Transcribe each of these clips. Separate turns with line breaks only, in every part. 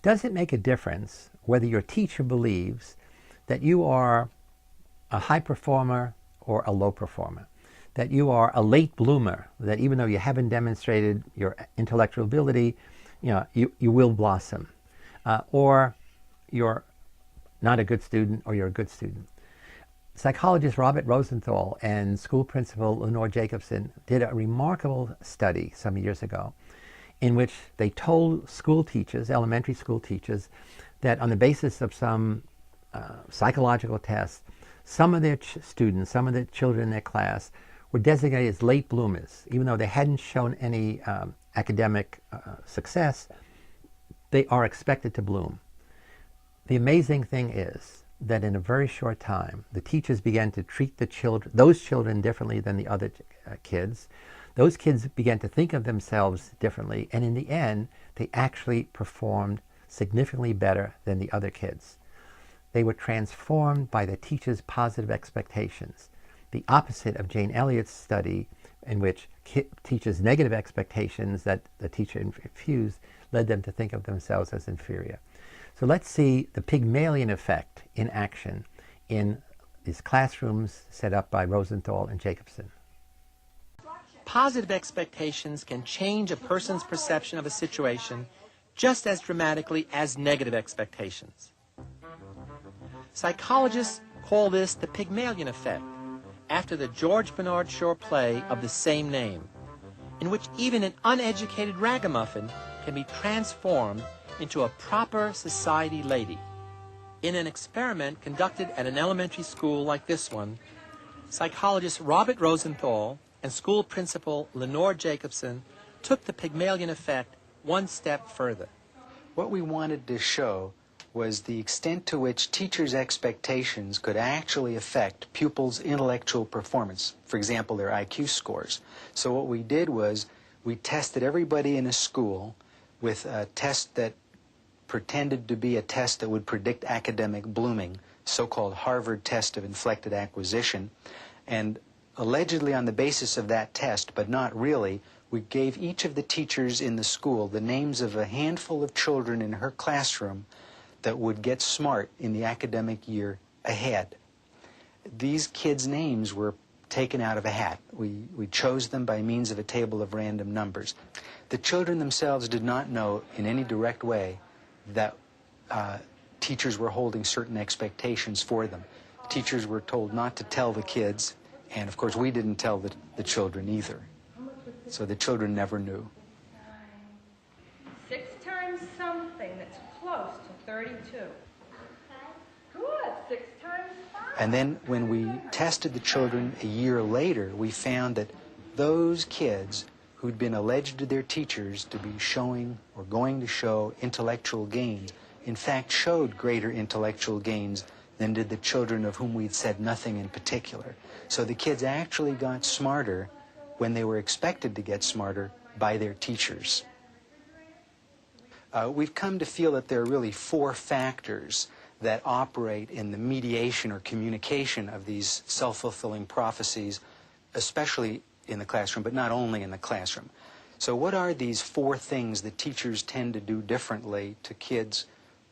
Does it make a difference whether your teacher believes that you are a high performer or a low performer? That you are a late bloomer, that even though you haven't demonstrated your intellectual ability, you will blossom. Or you're not a good student, or you're a good student. Psychologist Robert Rosenthal and school principal Lenore Jacobson did a remarkable study some years ago in which they told school teachers, elementary school teachers, that on the basis of some psychological tests, some of their students, some of the children in their class were designated as late bloomers. Even though they hadn't shown any academic success, they are expected to bloom. The amazing thing is that in a very short time, the teachers began to treat those children differently than the other kids. Those kids began to think of themselves differently, and in the end, they actually performed significantly better than the other kids. They were transformed by the teacher's positive expectations, the opposite of Jane Elliott's study, in which teachers' negative expectations that the teacher infused led them to think of themselves as inferior. So let's see the Pygmalion effect in action in these classrooms set up by Rosenthal and Jacobson.
Positive expectations can change a person's perception of a situation just as dramatically as negative expectations. Psychologists call this the Pygmalion effect, after the George Bernard Shaw play of the same name, in which even an uneducated ragamuffin can be transformed into a proper society lady. In an experiment conducted at an elementary school like this one, psychologist Robert Rosenthal and school principal Lenore Jacobson took the Pygmalion effect one step further.
What we wanted to show was the extent to which teachers' expectations could actually affect pupils' intellectual performance, for example, their IQ scores. So what we did was we tested everybody in a school with a test that pretended to be a test that would predict academic blooming, so-called Harvard test of inflected acquisition, and allegedly on the basis of that test, but not really, we gave each of the teachers in the school the names of a handful of children in her classroom that would get smart in the academic year ahead. These kids' names were taken out of a hat. We chose them by means of a table of random numbers. The children themselves did not know in any direct way that teachers were holding certain expectations for them. Teachers were told not to tell the kids, and of course we didn't tell the children either. So the children never knew.
6 times something that's close to 32. Good. 6 times 5.
And then when we tested the children a year later, we found that those kids who'd been alleged to their teachers to be showing or going to show intellectual gains, in fact showed greater intellectual gains than did the children of whom we'd said nothing in particular. So the kids actually got smarter when they were expected to get smarter by their teachers. We've come to feel that there are really 4 factors that operate in the mediation or communication of these self-fulfilling prophecies, especially in the classroom, but not only in the classroom. So what are these 4 things that teachers tend to do differently to kids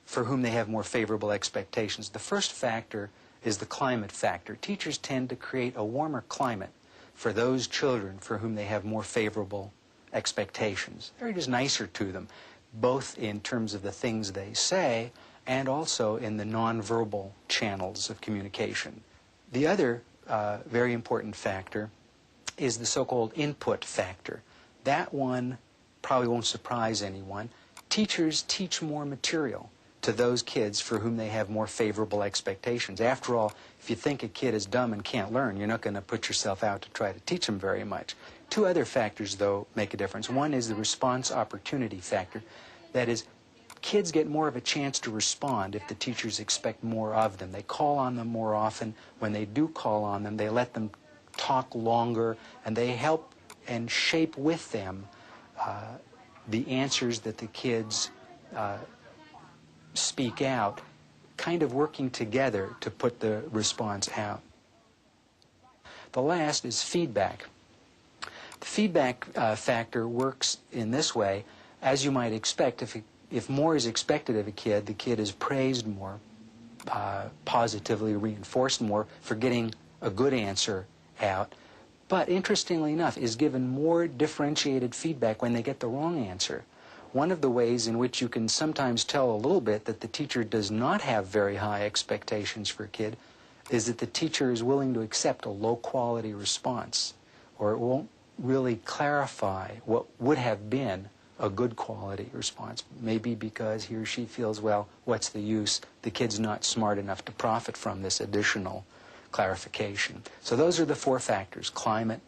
for whom they have more favorable expectations? The first factor is the climate factor. Teachers tend to create a warmer climate for those children for whom they have more favorable expectations. They're just nicer to them, both in terms of the things they say and also in the nonverbal channels of communication. The other very important factor is the so-called input factor. That one probably won't surprise anyone. Teachers teach more material to those kids for whom they have more favorable expectations. After all, if you think a kid is dumb and can't learn, you're not going to put yourself out to try to teach them very much. 2 other factors, though, make a difference. One is the response opportunity factor. That is, kids get more of a chance to respond if the teachers expect more of them. They call on them more often. When they do call on them, they let them talk longer, and they help and shape with them the answers that the kids speak out, kind of working together to put the response out. The last is feedback. The feedback factor works in this way. As you might expect, if a If more is expected of a kid, the kid is praised more, positively reinforced more for getting a good answer out, but interestingly enough is given more differentiated feedback when they get the wrong answer. One of the ways in which you can sometimes tell a little bit that the teacher does not have very high expectations for a kid is that the teacher is willing to accept a low-quality response, or it won't really clarify what would have been a good quality response, maybe because he or she feels, well, what's the use? The kid's not smart enough to profit from this additional clarification. So those are the four factors: climate,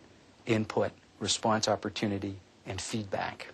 input, response opportunity, and feedback.